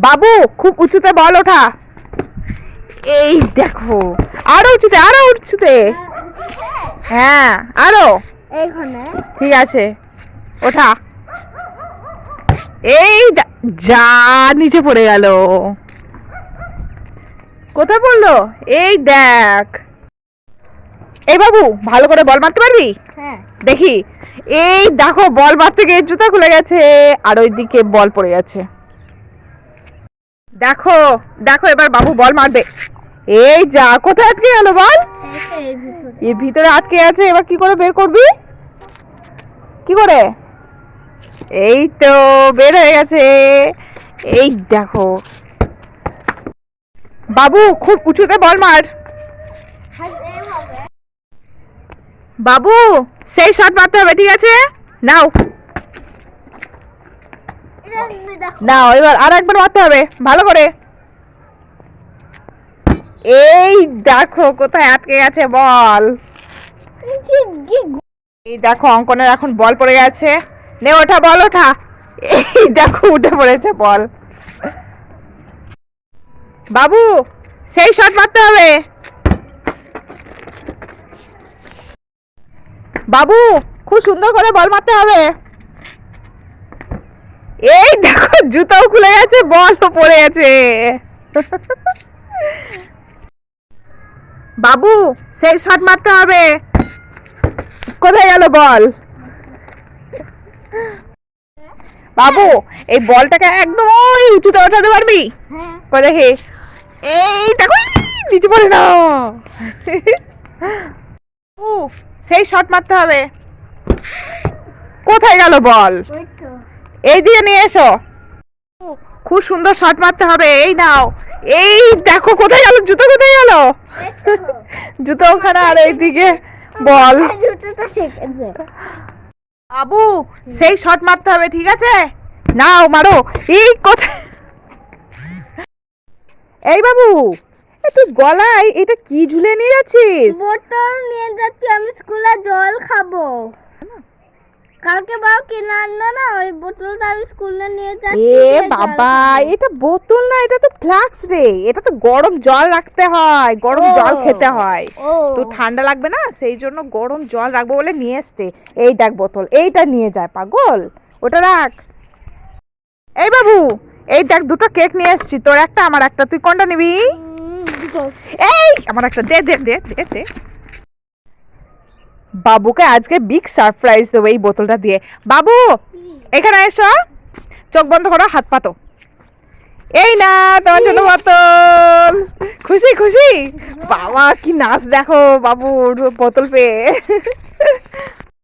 বাবু খুব উঁচুতে বল ওঠা। এই দেখো, আরো উঁচুতে, আরো উঁচুতে। হ্যাঁ আরো এইখানে ঠিক আছে, ওঠা। এই যা নিচে পড়ে গেল। কোথায় পড়লো? এই দেখ। এই বাবু ভালো করে বল মারতে পারবি? হ্যাঁ দেখি। এই দেখো বল মারতে গিয়ে জুতা খুলে গেছে, আর ওইদিকে বল পড়ে গেছে। দেখো দেখো, এবার বাবু বল মারবে। এই যা, কোথায় আটকে গেল বল? এর ভিতরে আটকে আছে, এবার কি করে বের করবি? কি করে? এই তো বের হয়ে গেছে। এই দেখো, বাবু খুব উঁচুতে বল মার। বাবু সেই শট মারতে হবে, ঠিক আছে? নাও নাও, এবার আর একবার মারতে হবে ভালো করে। এই দেখো কোথায় আটকে গেছে বল। এই দেখো অঙ্কনের এখন বল পড়ে গেছে। নে ওঠা, বল ওঠা। এই দেখো উঠে পড়েছে বল। বাবু সেই শট মারতে হবে। বাবু খুব সুন্দর করে বল মারতে হবে। এই দেখো জুতাও খুলে গেছে, বলও পড়ে গেছে। বাবু সেই শট মারতে হবে। কোথায় গেল বল? বাবু এই বলটাকে একদম ওই উঁচুতে ওঠাতে পারবি? কই দেখি। এই দেখো নিচে পড়ে না। সেই শট মারতে হবে। কোথায় গেল বল? এই দিকে নিয়ে এসো। খুব সুন্দর শট মারতে হবে। এই নাও। এই দেখো কোথায় গেল, জুতো কোথায় গেল? জুতো ওখানে, আর এইদিকে বল। বাবু সেই শট মারতে হবে, ঠিক আছে? নাও মারো। এই কোথায়? এই বাবু তুই গলায় এটা কি ঝুলে নিয়ে যাচ্ছিস? বোতল নিয়ে যাচ্ছি, আমি স্কুলে জল খাবো। কালকে বাবা কিনে আনলো না, ওই বোতলটা আমি স্কুলে নিয়ে যাচ্ছি। এ বাবা, এটা বোতল না, এটা তো ফ্লাক্স রে। এটা তো গরম জল রাখতে হয়, গরম জল খেতে হয়। তো ঠান্ডা লাগবে না, সেই জন্য গরম জল রাখবো বলে নিয়ে এসছে। এই দেখ বোতল, এইটা নিয়ে যায় পাগল, ওটা রাখ। এই বাবু এই দেখ দুটো কেক নিয়ে এসছি, তোর একটা আমার একটা, তুই কোনটা নিবি? এই আমার একটা দে দে দে দে দে। বাবুকে আজকে বিগ সারপ্রাইজ দেবো এই বোতলটা দিয়ে। বাবু এখানে এসো, চোখ বন্ধ করো, হাত পাতো। এই না তোমার জন্য বোতল। খুশি খুশি? বাবা কি নাচ দেখো বাবুর বোতল পেয়ে।